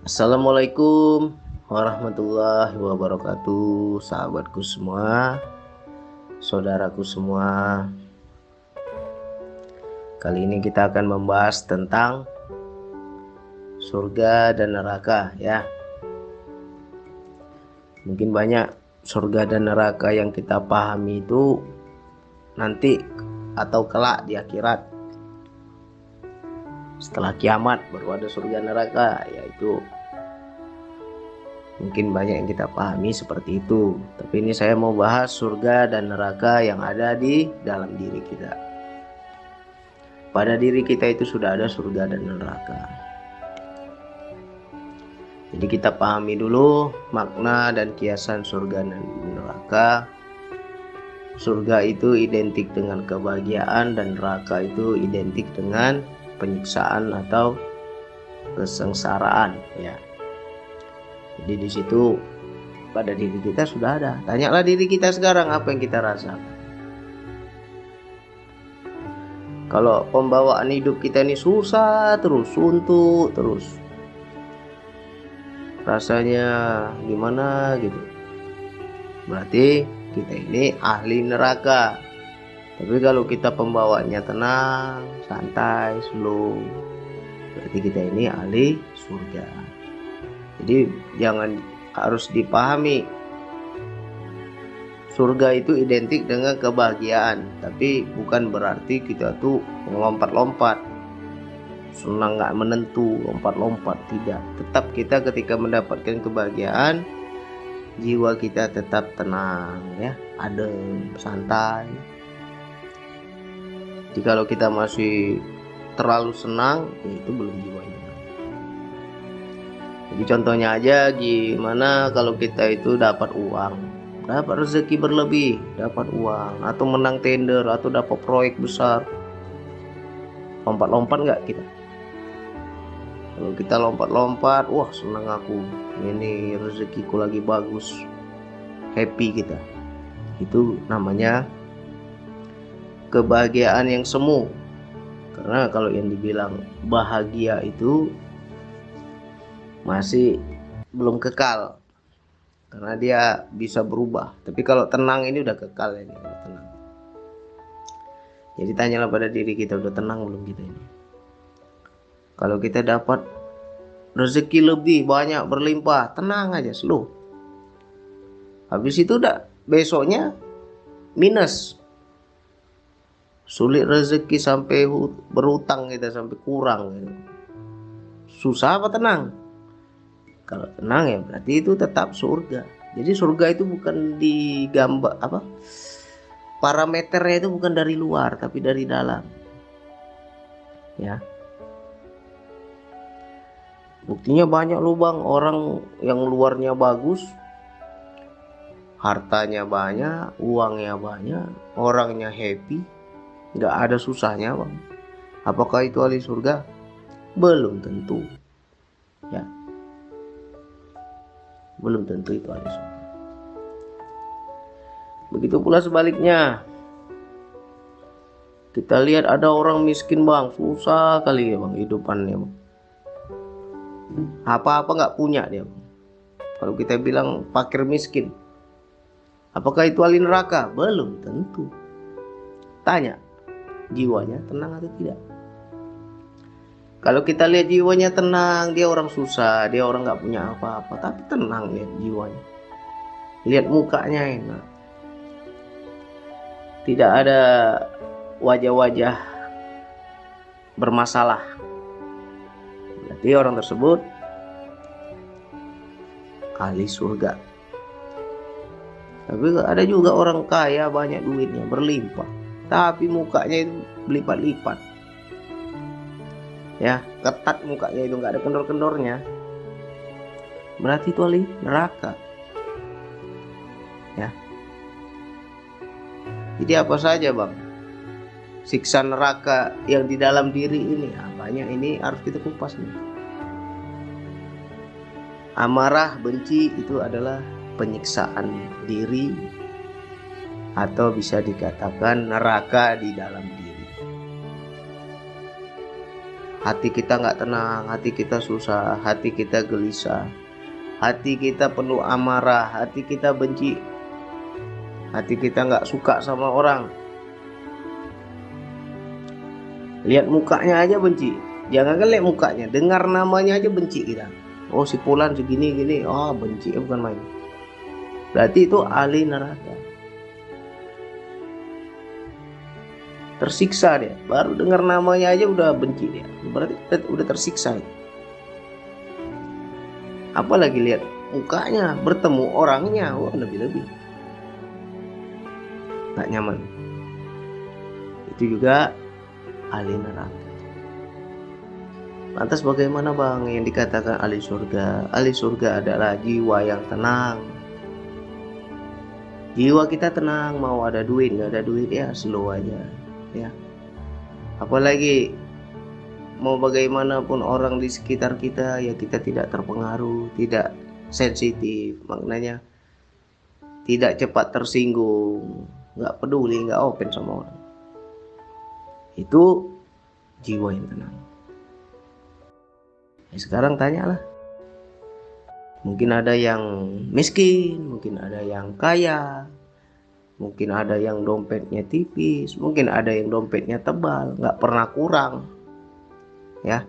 Assalamualaikum warahmatullahi wabarakatuh, sahabatku semua, saudaraku semua. Kali ini kita akan membahas tentang surga dan neraka ya. Mungkin banyak surga dan neraka yang kita pahami itu nanti atau kelak di akhirat. Setelah kiamat baru ada surga neraka, yaitu mungkin banyak yang kita pahami seperti itu. Tapi ini saya mau bahas surga dan neraka yang ada di dalam diri kita. Pada diri kita itu sudah ada surga dan neraka. Jadi kita pahami dulu makna dan kiasan surga dan neraka. Surga itu identik dengan kebahagiaan dan neraka itu identik dengan penyiksaan atau kesengsaraan ya. Jadi di situ pada diri kita sudah ada. Tanyalah diri kita sekarang apa yang kita rasakan. Kalau pembawaan hidup kita ini susah terus, suntuk terus, rasanya gimana gitu, berarti kita ini ahli neraka. Tapi kalau kita pembawaannya tenang, santai, slow, berarti kita ini ahli surga. Jadi jangan harus dipahami surga itu identik dengan kebahagiaan, tapi bukan berarti kita tuh melompat-lompat, senang nggak menentu, lompat-lompat, tidak. Tetap kita ketika mendapatkan kebahagiaan, jiwa kita tetap tenang ya, adem, santai. Jadi kalau kita masih terlalu senang, ya itu belum jiwanya. Jadi contohnya aja gimana kalau kita itu dapat uang, dapat rezeki berlebih, dapat uang, atau menang tender, atau dapat proyek besar. Lompat-lompat nggak kita? Kalau kita lompat-lompat, wah senang aku, ini rezekiku lagi bagus, happy kita. Itu namanya kebahagiaan yang semu. Karena kalau yang dibilang bahagia itu masih belum kekal, karena dia bisa berubah. Tapi kalau tenang ini udah kekal ini, udah tenang. Jadi tanyalah pada diri kita, udah tenang belum kita ini? Kalau kita dapat rezeki lebih banyak berlimpah, tenang aja, slow. Habis itu udah besoknya minus, sulit rezeki sampai berutang kita, sampai kurang gitu. Susah apa tenang? Kalau tenang ya berarti itu tetap surga. Jadi surga itu bukan digambar apa, parameternya itu bukan dari luar tapi dari dalam ya. Buktinya banyak lubang orang yang luarnya bagus, hartanya banyak, uangnya banyak, orangnya happy, nggak ada susahnya bang. Apakah itu ahli surga? Belum tentu ya, belum tentu itu ahli surga. Begitu pula sebaliknya, kita lihat ada orang miskin bang, susah kali ya bang hidupannya bang, apa-apa nggak punya dia bang. Kalau kita bilang fakir miskin, apakah itu ahli neraka? Belum tentu. Tanya, jiwanya tenang atau tidak? Kalau kita lihat jiwanya tenang, dia orang susah, dia orang nggak punya apa-apa, tapi tenang ya jiwanya. Lihat mukanya enak, tidak ada wajah-wajah bermasalah, berarti orang tersebut ahli surga. Tapi ada juga orang kaya, banyak duitnya, berlimpah, tapi mukanya itu berlipat-lipat ya, ketat mukanya itu, nggak ada kendor-kendornya, berarti itu ahli neraka ya. Jadi apa saja bang siksa neraka yang di dalam diri ini? Banyak, ini harus kita kupas nih. Amarah, benci itu adalah penyiksaan diri, atau bisa dikatakan neraka di dalam diri. hati kita nggak tenang, hati kita susah, hati kita gelisah, hati kita penuh amarah, hati kita benci, hati kita nggak suka sama orang. Lihat mukanya aja benci, jangan lihat mukanya, dengar namanya aja benci kita. Oh si Fulan segini gini, oh benci, bukan main. Berarti itu ahli neraka. Tersiksa dia, baru dengar namanya aja udah benci dia, berarti udah tersiksa. Apalagi lihat mukanya, bertemu orangnya, wah lebih-lebih nggak nyaman. Itu juga ahli neraka. Lantas bagaimana bang yang dikatakan ahli surga? Ahli surga adalah jiwa yang tenang. Jiwa kita tenang, mau ada duit nggak ada duit ya slow aja ya. Apalagi mau bagaimanapun orang di sekitar kita ya kita tidak terpengaruh, tidak sensitif, maknanya tidak cepat tersinggung, nggak peduli, nggak open sama orang. Itu jiwa yang tenang. Ya, sekarang tanyalah, mungkin ada yang miskin, mungkin ada yang kaya, mungkin ada yang dompetnya tipis, mungkin ada yang dompetnya tebal, nggak pernah kurang, ya.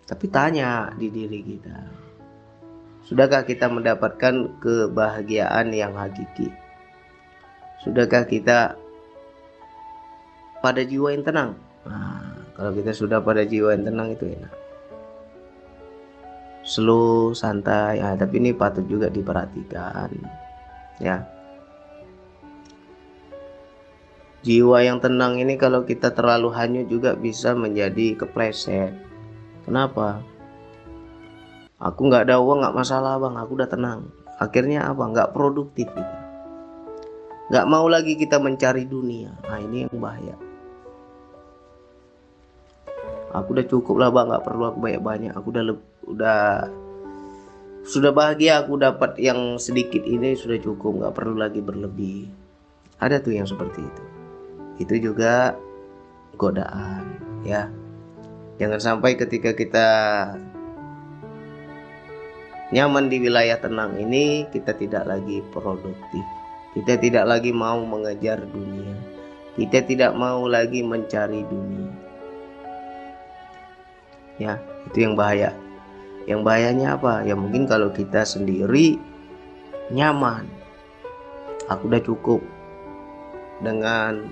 Tapi tanya di diri kita, sudahkah kita mendapatkan kebahagiaan yang hakiki? Sudahkah kita pada jiwa yang tenang? Nah, kalau kita sudah pada jiwa yang tenang itu enak, slow, santai. Nah, tapi ini patut juga diperhatikan, ya. Jiwa yang tenang ini kalau kita terlalu hanyut juga bisa menjadi kepleset. Kenapa? Aku nggak ada uang nggak masalah bang, aku udah tenang. Akhirnya apa? Nggak produktif kita. Nggak mau lagi kita mencari dunia. Nah ini yang bahaya. Aku udah cukup lah bang, nggak perlu aku banyak-banyak. Aku sudah bahagia, aku dapat yang sedikit ini sudah cukup, nggak perlu lagi berlebih. Ada tuh yang seperti itu. Itu juga godaan, ya. Jangan sampai ketika kita nyaman di wilayah tenang ini kita tidak lagi produktif, kita tidak lagi mau mengejar dunia, kita tidak mau lagi mencari dunia, ya. Itu yang bahaya. Yang bahayanya apa? Ya mungkin kalau kita sendiri nyaman, aku udah cukup dengan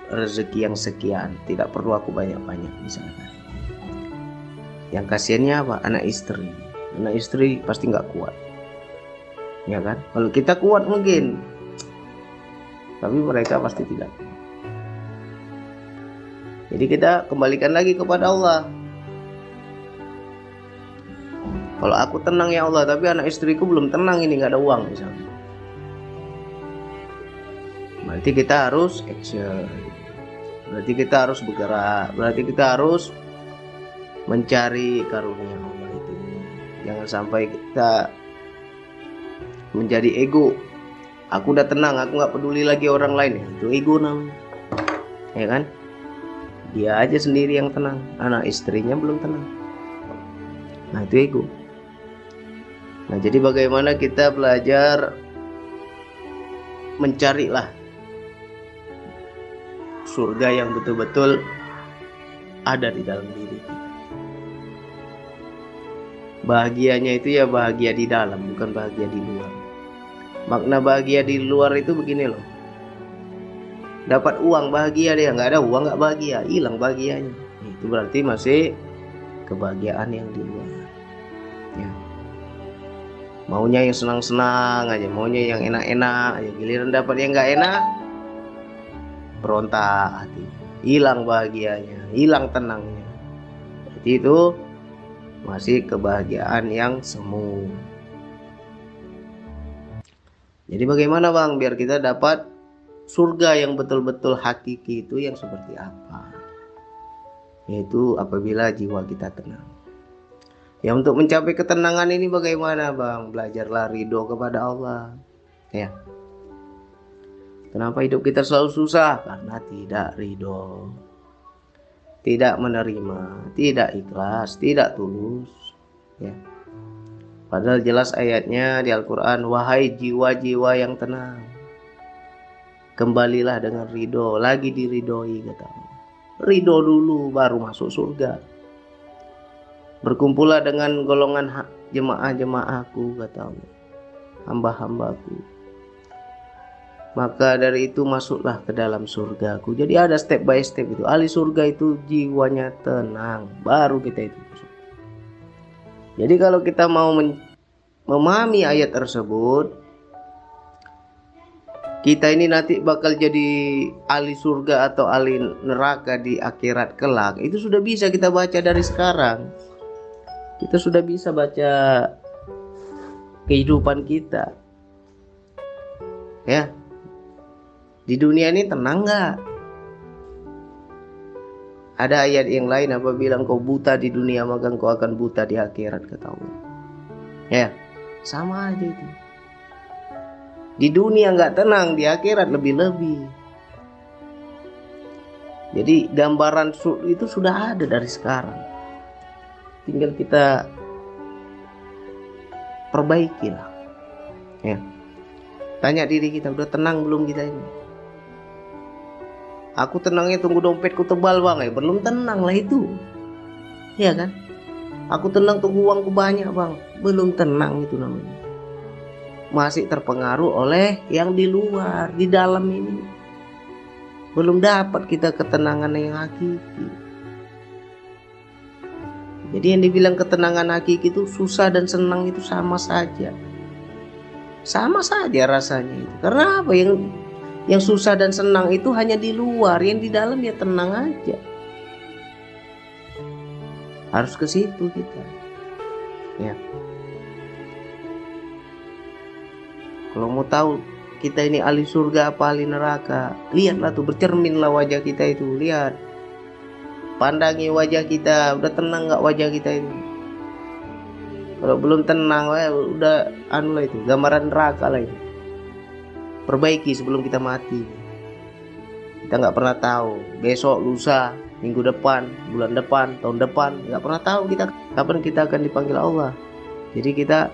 rezeki yang sekian, tidak perlu aku banyak-banyak misalkan. Yang kasihannya apa? Anak istri pasti nggak kuat, ya kan? Kalau kita kuat mungkin, tapi mereka pasti tidak. Jadi kita kembalikan lagi kepada Allah. Kalau aku tenang ya Allah, tapi anak istriku belum tenang, ini nggak ada uang misalnya, berarti kita harus action. Berarti kita harus bergerak, berarti kita harus mencari karunia Allah itu. Jangan sampai kita menjadi ego. Aku udah tenang, aku nggak peduli lagi orang lain. Itu ego namanya, ya kan? Dia aja sendiri yang tenang, anak istrinya belum tenang. Nah itu ego. Nah jadi bagaimana kita belajar mencarilah surga yang betul-betul ada di dalam diri kita. Bahagianya itu ya bahagia di dalam, bukan bahagia di luar. Makna bahagia di luar itu begini loh, dapat uang bahagia dia, nggak ada uang nggak bahagia, hilang bahagianya. Itu berarti masih kebahagiaan yang di luar, ya. Maunya yang senang-senang aja, maunya yang enak-enak aja, giliran dapat yang nggak enak berontak hatinya, hilang bahagianya, hilang tenangnya. Jadi itu masih kebahagiaan yang semu. Jadi bagaimana bang biar kita dapat surga yang betul-betul hakiki itu yang seperti apa? Yaitu apabila jiwa kita tenang. Ya untuk mencapai ketenangan ini bagaimana bang? Belajarlah ridho kepada Allah, ya. Kenapa hidup kita selalu susah? Karena tidak ridho. tidak menerima, tidak ikhlas, tidak tulus, ya. Padahal jelas ayatnya di Al-Quran, wahai jiwa-jiwa yang tenang, kembalilah dengan ridho, lagi diridhoi kata Allah. Ridho dulu baru masuk surga. Berkumpullah dengan golongan jemaah-jemaahku kata Allah, hamba-hambaku. Maka dari itu masuklah ke dalam surgaku. Jadi ada step by step itu. Ahli surga itu jiwanya tenang, baru kita itu masuk. Jadi kalau kita mau memahami ayat tersebut, kita ini nanti bakal jadi ahli surga atau ahli neraka di akhirat kelak. Itu sudah bisa kita baca dari sekarang. Kita sudah bisa baca kehidupan kita. Ya. Di dunia ini tenang nggak? Ada ayat yang lain apa bilang kau buta di dunia maka kau akan buta di akhirat kata Allah. Ya, sama aja itu. Di dunia nggak tenang, di akhirat lebih-lebih. Jadi gambaran itu sudah ada dari sekarang. Tinggal kita perbaiki lah. Ya. Tanya diri kita, udah tenang belum kita ini? Aku tenangnya tunggu dompetku tebal bang, belum tenang lah itu, ya kan? Aku tenang tunggu uangku banyak bang, belum tenang itu namanya. Masih terpengaruh oleh yang di luar, di dalam ini belum dapat kita ketenangan yang hakiki. Jadi yang dibilang ketenangan hakiki itu susah dan senang itu sama saja rasanya itu. Karena apa? Yang susah dan senang itu hanya di luar, yang di dalam ya tenang aja. Harus ke situ kita. Ya. Kalau mau tahu kita ini ahli surga apa ahli neraka, lihatlah tuh, bercerminlah wajah kita itu, lihat. Pandangi wajah kita, udah tenang nggak wajah kita itu? Kalau belum tenang, udah lah itu, gambaran neraka lah itu. Perbaiki sebelum kita mati. Kita nggak pernah tahu besok, lusa, minggu depan, bulan depan, tahun depan, nggak pernah tahu kita kapan kita akan dipanggil Allah. Jadi kita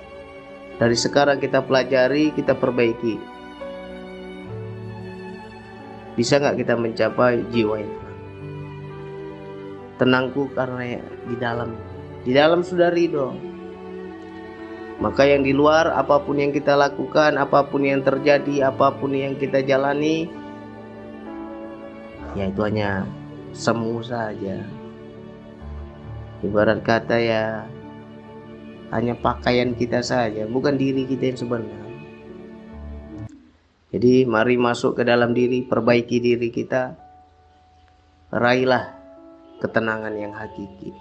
dari sekarang kita pelajari, kita perbaiki. Bisa nggak kita mencapai jiwa yang tenang? Tenangku karena di dalam sudah ridho. Maka yang di luar, apapun yang kita lakukan, apapun yang terjadi, apapun yang kita jalani, ya itu hanya semu saja. Ibarat kata ya, hanya pakaian kita saja, bukan diri kita yang sebenarnya. Jadi mari masuk ke dalam diri, perbaiki diri kita, raihlah ketenangan yang hakiki.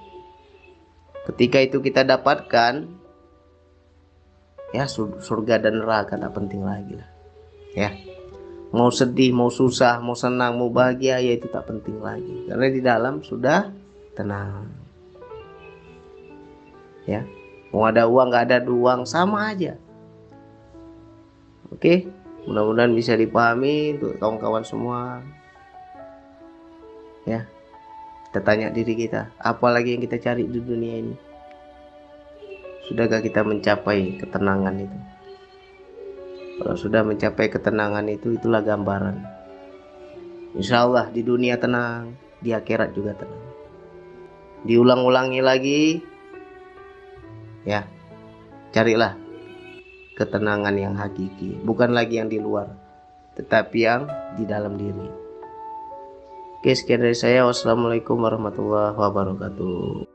Ketika itu kita dapatkan, ya surga dan neraka tak penting lagi lah. Ya, mau sedih, mau susah, mau senang, mau bahagia, ya itu tak penting lagi. Karena di dalam sudah tenang. Ya, mau ada uang nggak ada uang sama aja. Oke, mudah-mudahan bisa dipahami untuk kawan-kawan semua. Ya, kita tanya diri kita, apa lagi yang kita cari di dunia ini? Sudahkah kita mencapai ketenangan itu? Kalau sudah mencapai ketenangan itu, itulah gambaran. Insya Allah di dunia tenang, di akhirat juga tenang. Diulang-ulangi lagi, ya, carilah ketenangan yang hakiki, bukan lagi yang di luar, tetapi yang di dalam diri. Oke, sekian dari saya. Wassalamualaikum warahmatullahi wabarakatuh.